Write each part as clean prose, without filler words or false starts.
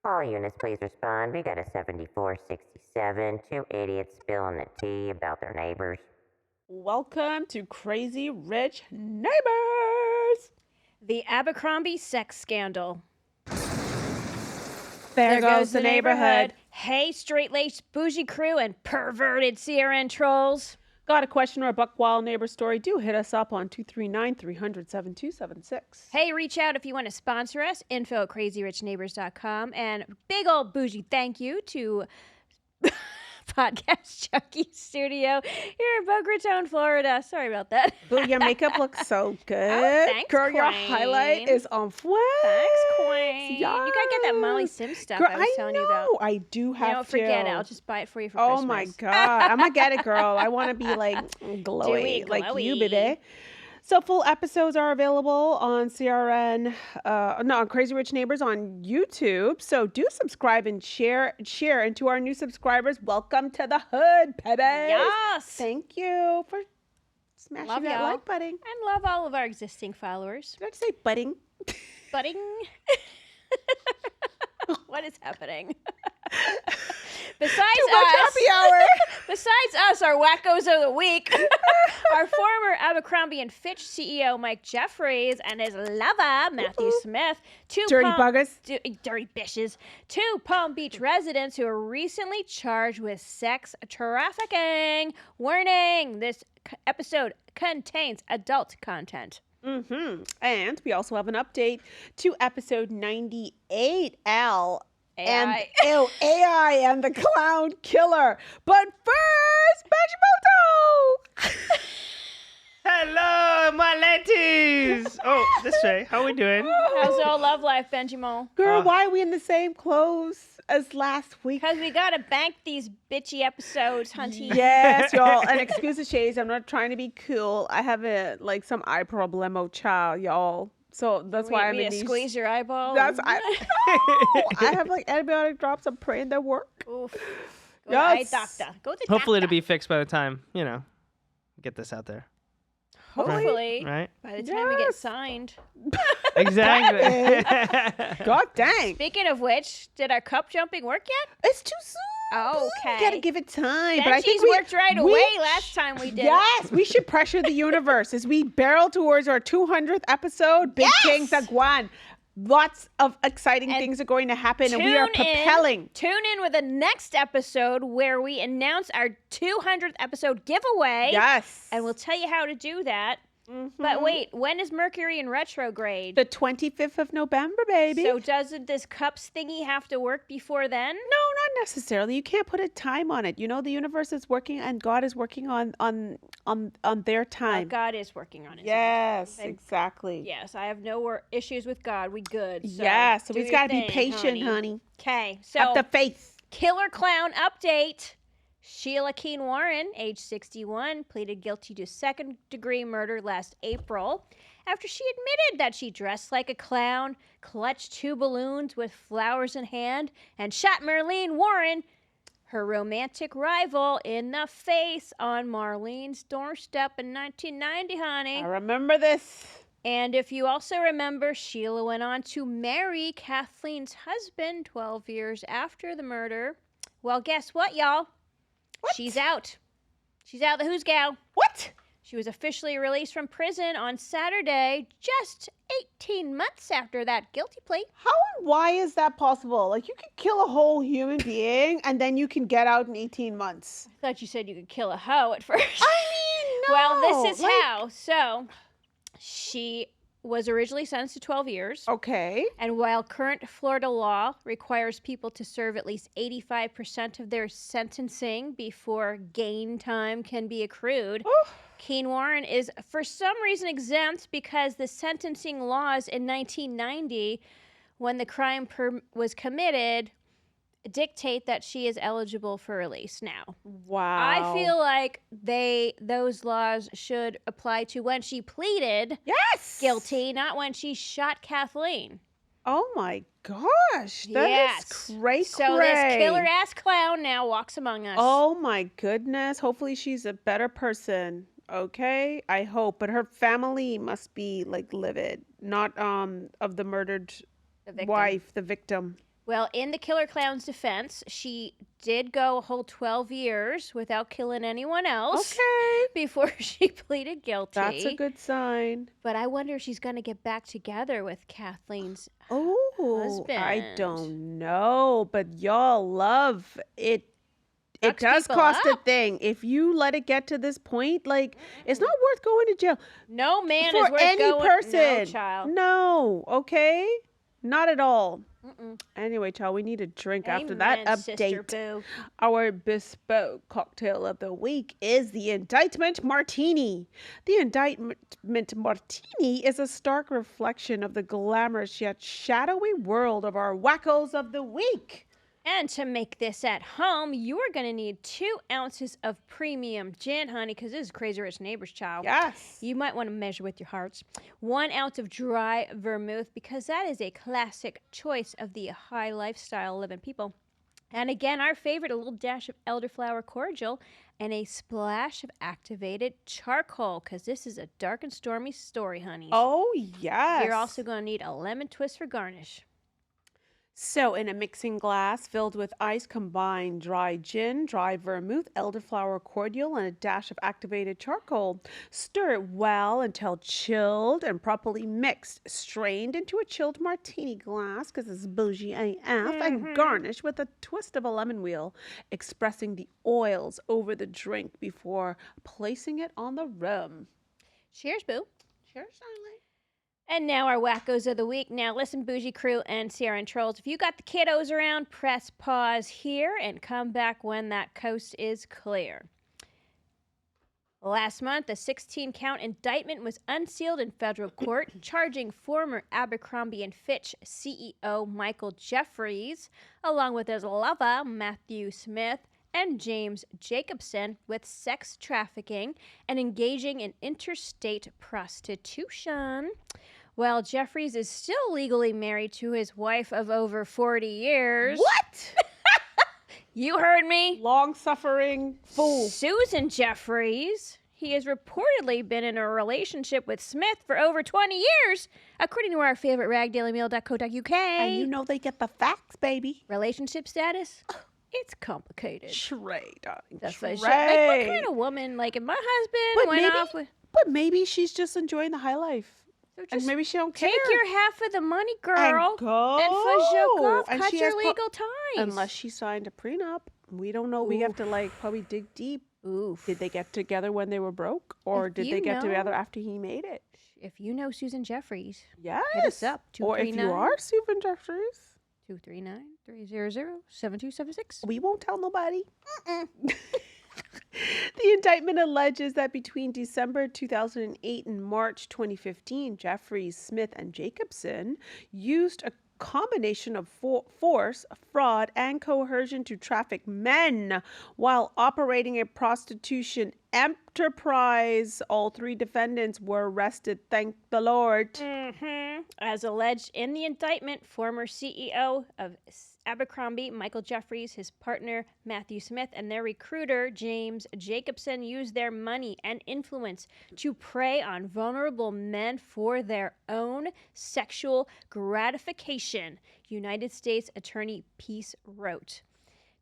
All units, please respond. We got a 7467. Two idiots spilling the tea about their neighbors. Welcome to Crazy Rich Neighbors. The Abercrombie sex scandal. There goes the neighborhood. Hey, straight-laced bougie crew and perverted CRN trolls. Got a question or a buck wild neighbor story? Do hit us up on 239-300-7276. Hey, reach out if you want to sponsor us. Info at crazyrichneighbors.com. And big old bougie thank you to Podcast Chucky Studio here in Boca Raton, Florida. Sorry about that. Boo, your makeup looks so good. Oh, thanks, Girl, your Queen. highlight is on fleek. Thanks, Queen. Yes. You gotta get that Molly Sims stuff Girl, I was telling you about. I do have Don't to. forget it. I'll just buy it for you for Oh Christmas. my God. I'm going to get it, girl. I want to be like glowy, Dewy, like you, glowy. baby. So full episodes are available on CRN, on Crazy Rich Neighbors on YouTube. So do subscribe and share. And to our new subscribers, welcome to the hood, baby. Yes. Thank you for smashing Love that y'all. like button. And love all of our existing followers. Did I say budding? Budding. What is happening? Besides Too much us, happy hour. besides us, our wackos of the week, our former Abercrombie and Fitch CEO Mike Jeffries and his lover Matthew Smith, two Dirty buggers. dirty bitches, two Palm Beach residents who were recently charged with sex trafficking. Warning: this episode contains adult content. Mm-hmm. And we also have an update to episode 98, Al. And AI and the clown killer. But first, Benjamoto! Hello, my ladies. Oh, this way. How we doing? How's your love life, Benjamin? Girl, why are we in the same clothes as last week? Because we gotta bank these bitchy episodes, hunty. Yes, y'all. And excuse the shades. I'm not trying to be cool. I have some eye problemo, child, y'all. So that's why I'm in these. Squeeze your eyeball. I have like antibiotic drops. I'm praying they work. Oof. Go to Yes. eye doctor. Go to the Hopefully doctor. it'll be fixed by the time, get this out there. Hopefully. Right? By the time we get Yes. signed. Exactly. God dang. Speaking of which, did our cup jumping work yet? It's too soon. Okay. You gotta give it time. But I Benji's think worked right away last time we did. Yes, we should pressure the universe as we barrel towards our 200th episode. Big things are going. Lots of exciting things are going to happen, and we are propelling. Tune in with the next episode where we announce our 200th episode giveaway. Yes. And we'll tell you how to do that. But wait, when is Mercury in retrograde? The 25th of November, baby. So doesn't this cups thingy have to work before then? No, not necessarily. You can't put a time on it. You know, the universe is working, and God is working on their time. God is working on it. Yes, exactly. Yes, I have no issues with God. We good. So Yes, so do we just your got to be thing, patient, honey. Okay, so Have the faith. killer clown update. Sheila Keen Warren, age 61, pleaded guilty to second-degree murder last April after she admitted that she dressed like a clown, clutched two balloons with flowers in hand, and shot Marlene Warren, her romantic rival, in the face on Marlene's doorstep in 1990, honey. I remember this. And if you also remember, Sheila went on to marry Kathleen's husband 12 years after the murder. Well, guess what, y'all? What? She's out. She's out the who's gal. What? She was officially released from prison on Saturday, just 18 months after that guilty plea. How and why is that possible? Like, you could kill a whole human being and then you can get out in 18 months. I thought you said you could kill a hoe at first. I mean, no. Well, this is like, how. So, she was originally sentenced to 12 years. Okay. And while current Florida law requires people to serve at least 85% of their sentencing before gain time can be accrued, Keen Warren is for some reason exempt because the sentencing laws in 1990, when the crime was committed, dictate that she is eligible for release now. Wow. I feel like those laws should apply to when she pleaded guilty, not when she shot Kathleen. Oh my gosh. That is cray. So this killer ass clown now walks among us. Oh my goodness. Hopefully she's a better person. Okay? I hope. But her family must be like livid. Not of the murdered wife, the victim. Well, in the killer clown's defense, she did go a whole 12 years without killing anyone else before she pleaded guilty. That's a good sign. But I wonder if she's going to get back together with Kathleen's husband. I don't know, but y'all love it. It Fucks does people cost a up. thing. If you let it get to this point, like, it's not worth going to jail. No man For is worth any going. person. No, child. No, okay? Not at all. Mm-mm. Anyway, child, we need a drink after that Amen, Sister update. Boo. Our bespoke cocktail of the week is the Indictment Martini. The Indictment Martini is a stark reflection of the glamorous yet shadowy world of our wackos of the week. And to make this at home, you are going to need 2 ounces of premium gin, honey, because this is Crazy Rich Neighbors, child. Yes. You might want to measure with your hearts. 1 ounce of dry vermouth, because that is a classic choice of the high lifestyle living people. And again, our favorite, a little dash of elderflower cordial and a splash of activated charcoal, because this is a dark and stormy story, honey. Oh, yes. You're also going to need a lemon twist for garnish. So, in a mixing glass filled with ice, combine dry gin, dry vermouth, elderflower cordial, and a dash of activated charcoal. Stir it well until chilled and properly mixed. Strained into a chilled martini glass, because it's bougie AF, and garnish with a twist of a lemon wheel, expressing the oils over the drink before placing it on the rim. Cheers, boo. Cheers, darling. And now our wackos of the week. Now listen, Bougie Crew and Sierra and Trolls, if you got the kiddos around, press pause here and come back when that coast is clear. Last month, a 16-count indictment was unsealed in federal court, charging former Abercrombie and Fitch CEO Michael Jeffries, along with his lover, Matthew Smith, and James Jacobson with sex trafficking and engaging in interstate prostitution. Well, Jeffries is still legally married to his wife of over 40 years. What? You heard me. Long-suffering fool. Susan Jeffries. He has reportedly been in a relationship with Smith for over 20 years, according to our favorite ragdailymail.co.uk. And you know they get the facts, baby. Relationship status? It's complicated. Trey, darling. That's Trey. what what kind of woman, like, if my husband went off with... But maybe she's just enjoying the high life. So And just maybe she don't care. take your half of the money, girl, and go. and fajok off, And cut she your has legal ties. Unless she signed a prenup. We don't know. We have to, like, probably dig deep. Oof. Did they get together when they were broke? Or If did you they get know- together after he made it? If you know Susan Jeffries, Yes. hit us up. Or if you are Susan Jeffries, 239-300-7276. we won't tell nobody. The indictment alleges that between December 2008 and March 2015, Jeffries, Smith, and Jacobson used a combination of force, fraud, and coercion to traffic men while operating a prostitution enterprise. All 3 defendants were arrested, thank the Lord. As alleged in the indictment, former CEO of Abercrombie, Michael Jeffries, his partner Matthew Smith, and their recruiter James Jacobson used their money and influence to prey on vulnerable men for their own sexual gratification, United States Attorney Peace wrote.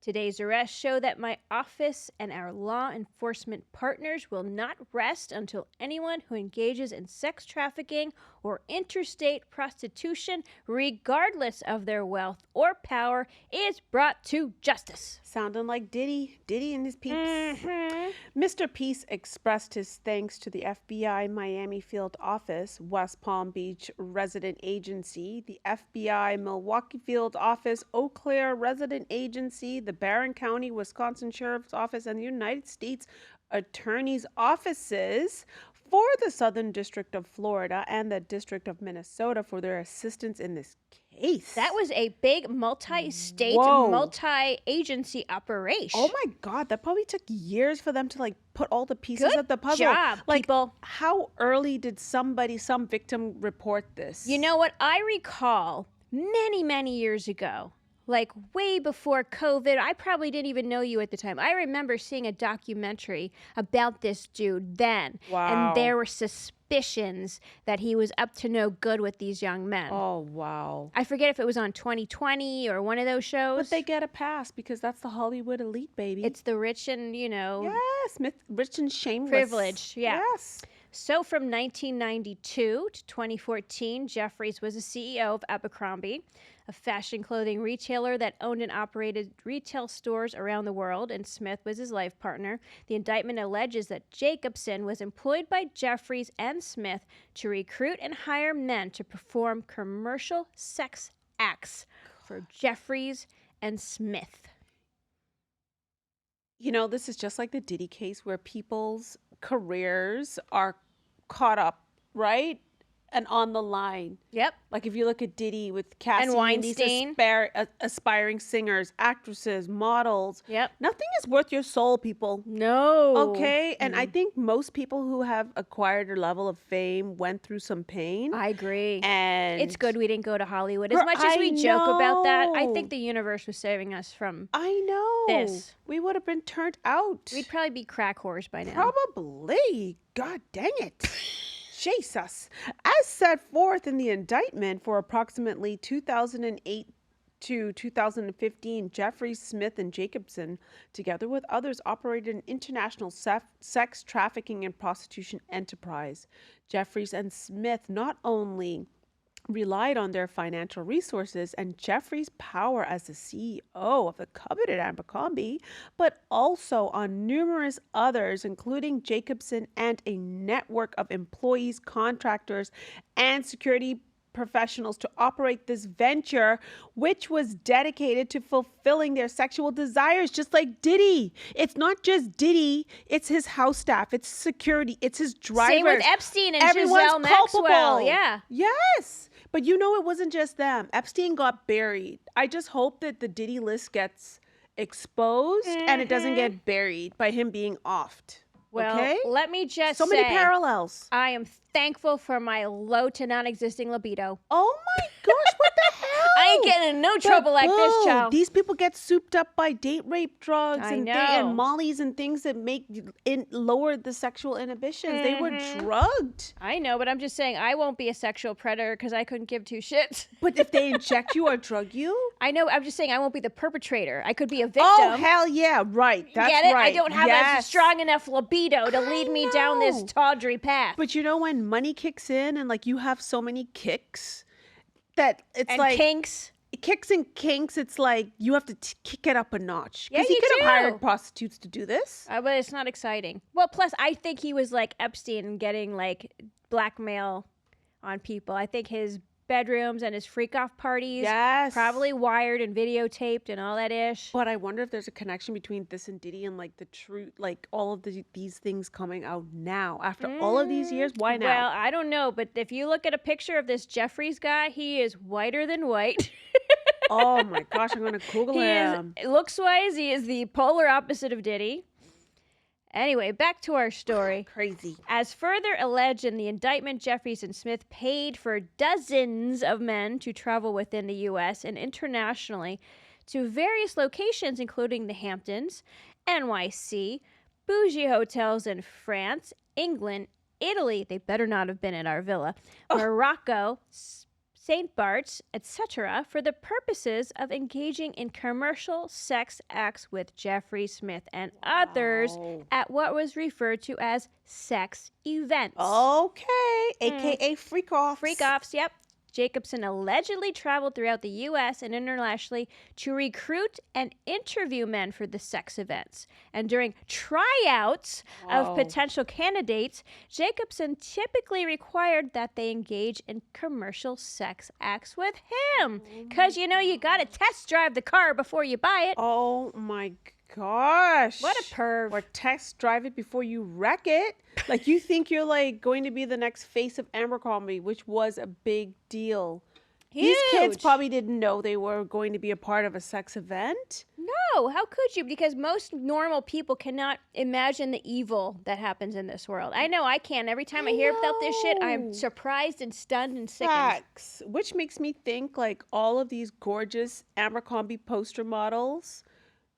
Today's arrests show that my office and our law enforcement partners will not rest until anyone who engages in sex trafficking or interstate prostitution, regardless of their wealth or power, is brought to justice. Sounding like Diddy and his peeps. Mr. Peace expressed his thanks to the FBI Miami Field Office, West Palm Beach Resident Agency, the FBI Milwaukee Field Office, Eau Claire Resident Agency, the Barron County, Wisconsin Sheriff's Office, and the United States Attorney's Offices for the Southern District of Florida and the District of Minnesota for their assistance in this case. That was a big multi-state, Whoa. multi-agency operation. Oh my God, that probably took years for them to like put all the pieces Good of the puzzle. job, like, people. how early did some victim report this? You know what? I recall many, many years ago, like way before COVID. I probably didn't even know you at the time. I remember seeing a documentary about this dude then. Wow. And there were suspicions that he was up to no good with these young men. Oh, wow. I forget if it was on 2020 or one of those shows. But they get a pass because that's the Hollywood elite, baby. It's the rich and, Yes, rich and shameless. privileged. Yeah. Yes. So from 1992 to 2014, Jeffries was the CEO of Abercrombie, a fashion clothing retailer that owned and operated retail stores around the world, and Smith was his life partner. The indictment alleges that Jacobson was employed by Jeffries and Smith to recruit and hire men to perform commercial sex acts for Jeffries and Smith. You know, this is just like the Diddy case where people's careers are caught up, right? And on the line. Yep. Like if you look at Diddy with Cassie And Weinstein. these aspiring singers, actresses, models. Yep. Nothing is worth your soul, people. No. Okay? And I think most people who have acquired a level of fame went through some pain. I agree. And It's good we didn't go to Hollywood. As Girl, much as we I joke about that, I know. think the universe was saving us from. I know. This. We would have been turned out. We'd probably be crack whores by now. Probably. God dang it. Jesus. As set forth in the indictment for approximately 2008 to 2015, Jeffries, Smith, and Jacobson, together with others, operated an international sex trafficking and prostitution enterprise. Jeffries and Smith not only relied on their financial resources and Jeffries' power as the CEO of the coveted Abercrombie, but also on numerous others, including Jacobson and a network of employees, contractors, and security professionals to operate this venture, which was dedicated to fulfilling their sexual desires, just like Diddy. It's not just Diddy, it's his house staff, it's security, it's his drivers. Same with Epstein and Everyone's Giselle Maxwell. culpable. Yeah. Yes. But you know, it wasn't just them. Epstein got buried. I just hope that the Diddy list gets exposed and it doesn't get buried by him being offed. Well, okay? let me just So say, many parallels. I am thankful for my low to non-existing libido. Oh my gosh, what the hell? I ain't getting in no trouble like this, Boo, child. These people get souped up by date rape drugs I and know. and mollies and things that lower the sexual inhibitions. They were drugged. I know, but I'm just saying I won't be a sexual predator because I couldn't give two shits. But if they inject you or drug you? I know. I'm just saying I won't be the perpetrator. I could be a victim. Oh, hell yeah. Right. That's Get it? right. I don't have a Yes. strong enough libido to lead me down this know. tawdry path. But you know when money kicks in and like you have so many kicks that it's and like kinks. kicks and kinks, it's like you have to kick it up a notch. Yeah, Because he you could have do. hired prostitutes to do this. But it's not exciting. Well, plus I think he was like Epstein and getting like blackmail on people. I think his bedrooms and his freak off parties Yes. probably wired and videotaped and all that ish. But I wonder if there's a connection between this and Diddy and like the truth, like all of these things coming out now. After all of these years, why now? Well, I don't know, but if you look at a picture of this Jeffries guy, he is whiter than white. Oh my gosh, I'm going to Google him. Looks-wise, he is the polar opposite of Diddy. Anyway, back to our story. Crazy. As further alleged in the indictment, Jeffries and Smith paid for dozens of men to travel within the U.S. and internationally to various locations, including the Hamptons, NYC, bougie hotels in France, England, Italy, they better not have been at our villa, Morocco, St. Bart's, etc., for the purposes of engaging in commercial sex acts with Jeffrey Smith and others at what was referred to as sex events. Okay, aka freak offs. Freak offs, yep. Jacobson allegedly traveled throughout the U.S. and internationally to recruit and interview men for the sex events. And during tryouts of potential candidates, Jacobson typically required that they engage in commercial sex acts with him. Because, you know, you got to test drive the car before you buy it. Oh my gosh. What a perv. Or test drive it before you wreck it. Like you think you're like going to be the next face of Abercrombie, which was a big deal. Huge. These kids probably didn't know they were going to be a part of a sex event. No. No, how could you? Because most normal people cannot imagine the evil that happens in this world. I know I can. Every time I hear about this shit, I'm know. surprised and stunned and sickened. Facts. Which makes me think like all of these gorgeous Abercrombie poster models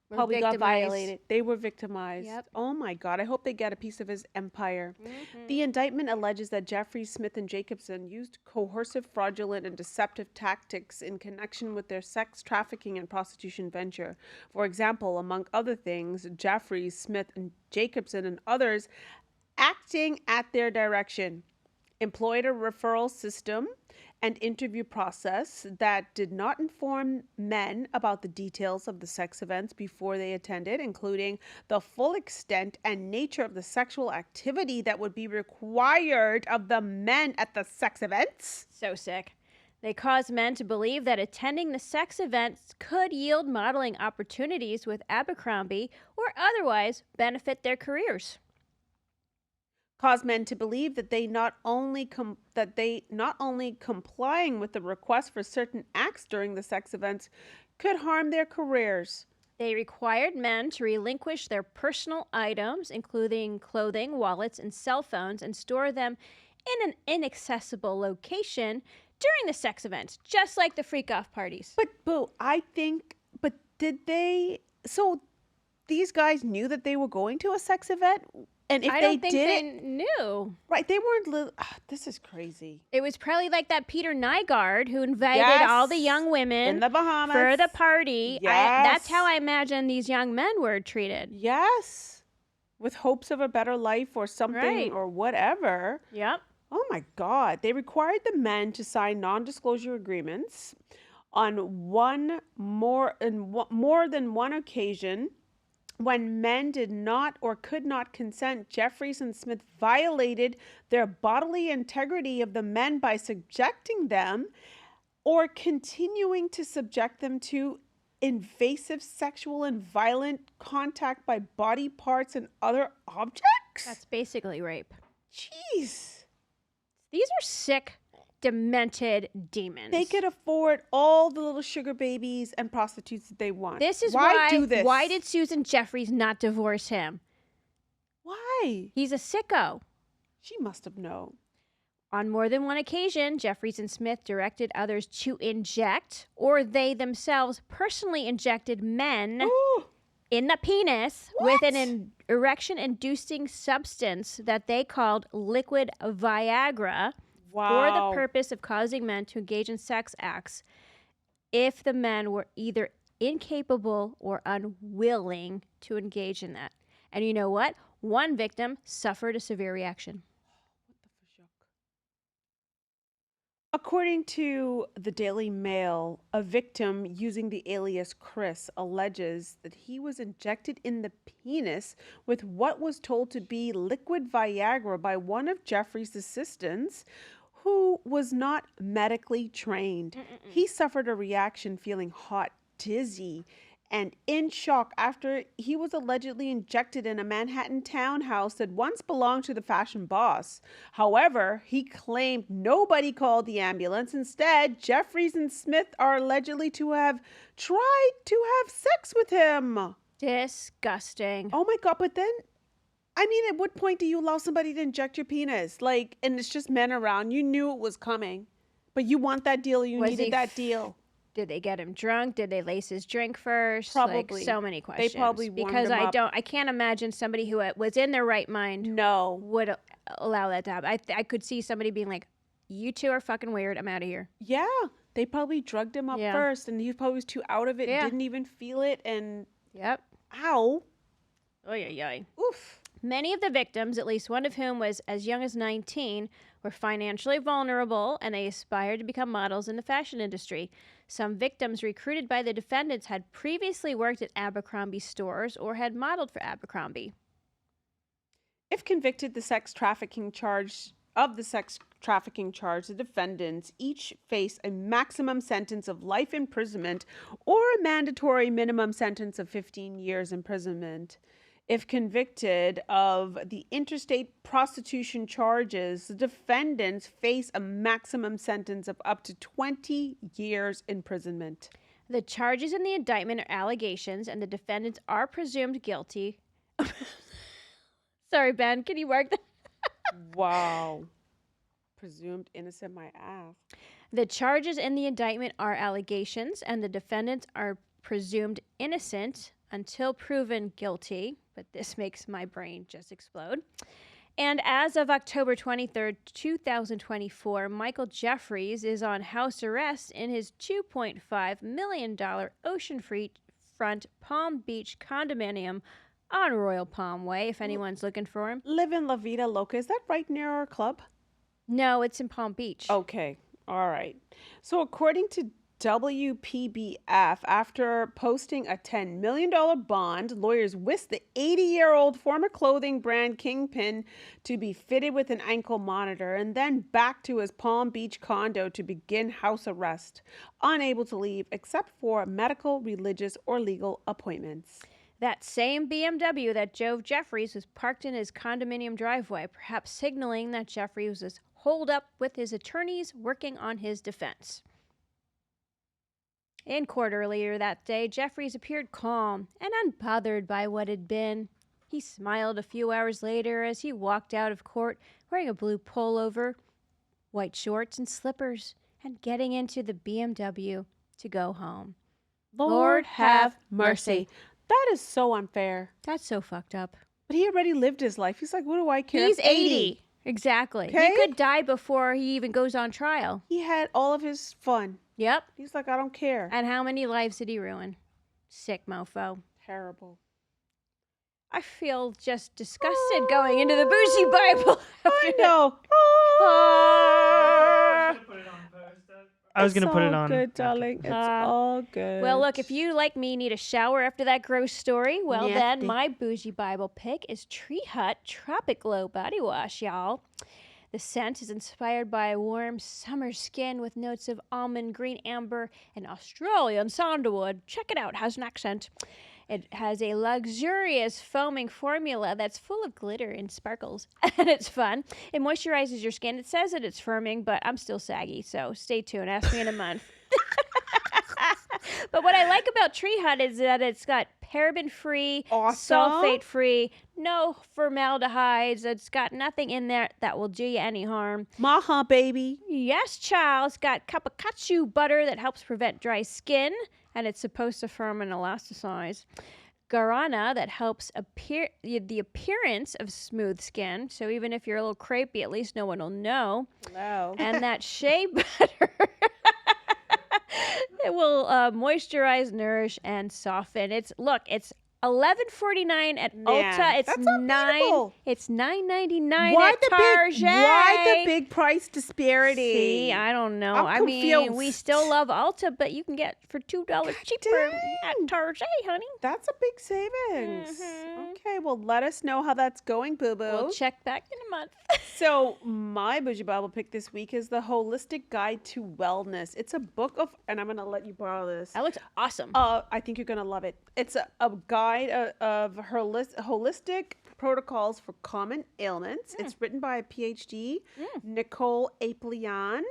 Were probably got victimized. violated. They were victimized. Yep. Oh my God. I hope they get a piece of his empire. Mhm. The indictment alleges that Jeffries, Smith, and Jacobson used coercive, fraudulent, and deceptive tactics in connection with their sex trafficking and prostitution venture. For example, among other things, Jeffries, Smith, and Jacobson, and others acting at their direction, employed a referral system and interview process that did not inform men about the details of the sex events before they attended, including the full extent and nature of the sexual activity that would be required of the men at the sex events. So sick. They caused men to believe that attending the sex events could yield modeling opportunities with Abercrombie or otherwise benefit their careers. Caused men to believe that they not only complying with the request for certain acts during the sex events could harm their careers. They required men to relinquish their personal items, including clothing, wallets, and cell phones, and store them in an inaccessible location during the sex events, just like the freak-off parties. But did they? So these guys knew that they were going to a sex event, and if I they don't think did they knew. right, they weren't. This is crazy. It was probably like that Peter Nygaard who invited all the Yes, young women in the Bahamas for the party. That's how I Yes. imagine these young men were treated. Yes, with hopes of a better life or something Right. or whatever. Yep. Oh my God. They required the men to sign non-disclosure agreements on more than one occasion. When men did not or could not consent, Jeffries and Smith violated their bodily integrity of the men by subjecting them or continuing to subject them to invasive sexual and violent contact by body parts and other objects. That's basically rape. Jeez. These are sick, demented demons. They could afford all the little sugar babies and prostitutes that they want. This is why do this? Why did Susan Jeffries not divorce him? Why? He's a sicko. She must have known. On more than one occasion, Jeffries and Smith directed others to inject, or they themselves personally injected men Ooh, in the penis with What? an erection-inducing substance that they called liquid Viagra for the wow. purpose of causing men to engage in sex acts if the men were either incapable or unwilling to engage in that. And you know what? One victim suffered a severe reaction. According to the Daily Mail, a victim using the alias Chris alleges that he was injected in the penis with what was told to be liquid Viagra by one of Jeffrey's assistants who was not medically trained. He suffered a reaction feeling hot, dizzy, and in shock after he was allegedly injected in a Manhattan townhouse that once belonged to the fashion boss. However, he claimed nobody called the ambulance. Instead, Jeffries and Smith are allegedly to have tried to have sex with him. Disgusting. Oh my God, but then, I mean, at what point do you allow somebody to inject your penis? Like, and it's just men around. You knew it was coming, but you want that deal. You Was needed he that deal. Did they get him drunk? Did they lace his drink first? Probably. Like, so many questions. probably warmed because him up. I can't imagine somebody who was in their right mind No. would allow that to happen. I could see somebody being like, "You two are fucking weird. I'm out of here." Yeah, they probably drugged him up Yeah. first, and he probably was too out of it, Yeah. didn't even feel it, and Yep. ow, Oy, oy, oy. oof. Many of the victims, at least one of whom was as young as 19, were financially vulnerable and they aspired to become models in the fashion industry. Some victims recruited by the defendants had previously worked at Abercrombie stores or had modeled for Abercrombie. If convicted, the sex trafficking charge, the defendants each face a maximum sentence of life imprisonment or a mandatory minimum sentence of 15 years imprisonment. If convicted of the interstate prostitution charges, the defendants face a maximum sentence of up to 20 years imprisonment. The charges in the indictment are allegations, and the defendants are presumed guilty. Sorry, Ben, can you mark that? Wow. Presumed innocent, my ass. The charges in the indictment are allegations, and the defendants are presumed innocent until proven guilty. But this makes my brain just explode. And as of October 23rd, 2024, Michael Jeffries is on house arrest in his $2.5 million oceanfront Palm Beach condominium on Royal Palm Way, if anyone's looking for him. Live in La Vida Loca. Is that right near our club? No, it's in Palm Beach. Okay. All right. So according to WPBF, after posting a $10 million bond, lawyers whisked the 80-year-old former clothing brand kingpin to be fitted with an ankle monitor and then back to his Palm Beach condo to begin house arrest, unable to leave except for medical, religious, or legal appointments. That same BMW that drove Jeffries was parked in his condominium driveway, perhaps signaling that Jeffries was holed up with his attorneys working on his defense. In court earlier that day, Jeffries appeared calm and unbothered by what had been. He smiled a few hours later as he walked out of court wearing a blue pullover, white shorts, and slippers, and getting into the BMW to go home. Lord have mercy. That is so unfair. That's so fucked up. But he already lived his life. He's like, what do I care? He's 80. Exactly. Okay? He could die before he even goes on trial. He had all of his fun. Yep. He's like, I don't care. And how many lives did he ruin? Sick mofo. Terrible. I feel just disgusted going into the Bougie Bible. I know. I was going to put it on. It's all good, darling. It's all good. Well, look, if you, like me, need a shower after that gross story, well, Nasty. then my Bougie Bible pick is Tree Hut Tropic Glow Body Wash, y'all. The scent is inspired by a warm summer skin with notes of almond, green amber, and Australian sandalwood. Check it out. It has an accent. It has a luxurious foaming formula that's full of glitter and sparkles, and it's fun. It moisturizes your skin. It says that it's firming, but I'm still saggy, so stay tuned. Ask me in a month. But what I like about Tree Hut is that it's got paraben-free, Awesome. sulfate-free, no formaldehydes. It's got nothing in there that will do you any harm. Maha, baby. Yes, child. It's got cappuccino butter that helps prevent dry skin, and it's supposed to firm and elasticize. Guarana that helps the appearance of smooth skin. So even if you're a little crepey, at least no one will know. No. And that shea butter. It will moisturize, nourish, and soften. It's $11.49 at Ulta. It's that's unbeatable. It's $9.99 Why at the Target. why the big price disparity? See, I don't know. I'm I mean, we confused. still love Ulta, but you can get for $2 cheaper at dang. Target, honey. That's a big savings. Okay, well, let us know how that's going, boo-boo. We'll check back in a month. So my Bougie Bible pick this week is The Holistic Guide to Wellness. It's a book of, and I'm going to let you borrow this. That looks awesome. I think you're going to love it. It's a guide of holistic protocols for common ailments. It's written by a PhD, Nicole Aplian,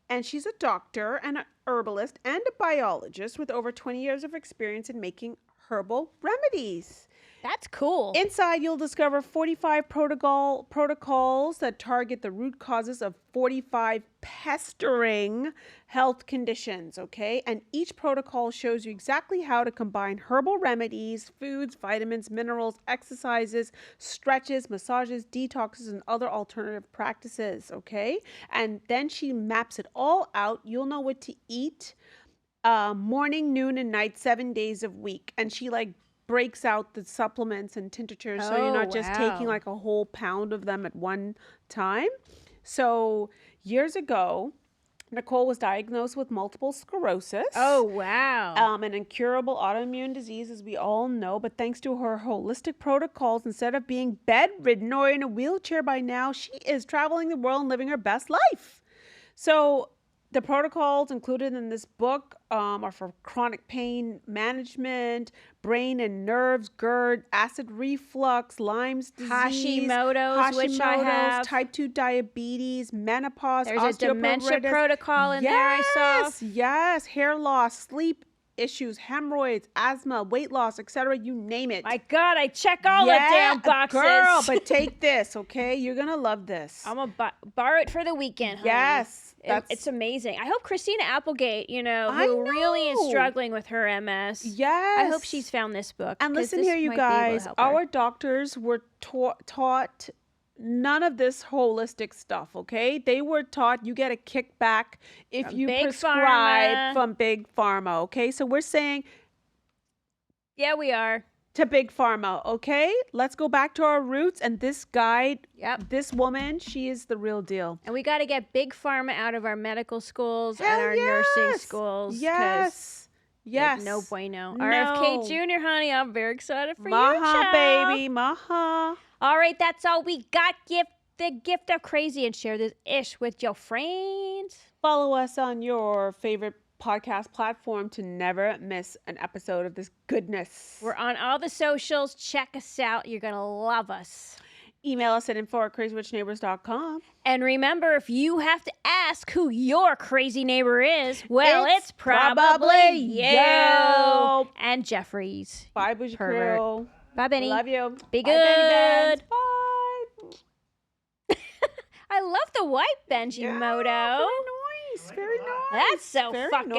and she's a doctor and an herbalist and a biologist with over 20 years of experience in making herbal remedies. That's cool. Inside, you'll discover 45 protocols that target the root causes of 45 pestering health conditions, okay? And each protocol shows you exactly how to combine herbal remedies, foods, vitamins, minerals, exercises, stretches, massages, detoxes, and other alternative practices, okay? And then she maps it all out. You'll know what to eat morning, noon, and night, 7 days a week. And she breaks out the supplements and tinctures so you're not just taking like a whole pound of them at one time. So years ago, Nicole was diagnosed with multiple sclerosis. Oh, wow. An incurable autoimmune disease, as we all know. But thanks to her holistic protocols, instead of being bedridden or in a wheelchair by now, she is traveling the world and living her best life. So the protocols included in this book are for chronic pain management, brain and nerves, GERD, acid reflux, Lyme's disease, Hashimoto's, which I have. type 2 diabetes, menopause, There's a dementia protocol in there I saw. Yes, hair loss, sleep issues, hemorrhoids, asthma, weight loss, etc. You name it. My God, I check all the damn boxes. Girl, but take this, okay? You're going to love this. I'm going to borrow it for the weekend, honey. Yes. It's amazing. I hope Christina Applegate, who I really is know. struggling with her MS. Yes. I hope she's found this book. And 'cause listen this here, you might be able to guys. help her. Our doctors were taught none of this holistic stuff, okay? They were taught you get a kickback if From you Big prescribe Pharma. from Big Pharma, okay? So we're saying Yeah, we are. to Big Pharma, okay? Let's go back to our roots. And this guide, Yep. this woman, she is the real deal. And we got to get Big Pharma out of our medical schools Hell and our nursing yes. schools. 'cause Yes. Yes. No bueno. No. RFK Jr., honey, I'm very excited for you, Maha, child. baby. Maha. All right, that's all we got. Give the gift of crazy and share this ish with your friends. Follow us on your favorite podcast platform to never miss an episode of this goodness. We're on all the socials. Check us out. You're going to love us. Email us at info@crazyrichneighbors.com. And remember, if you have to ask who your crazy neighbor is, well, it's probably probably you. you. And Jeffries. Bye, Bougie Pervert. Crew. Bye, Benny. Love you. Be Bye, Benny Benz. good. Bye. I love the white Benji Yeah, moto. Very nice. Very nice. That's so Very fucking nice.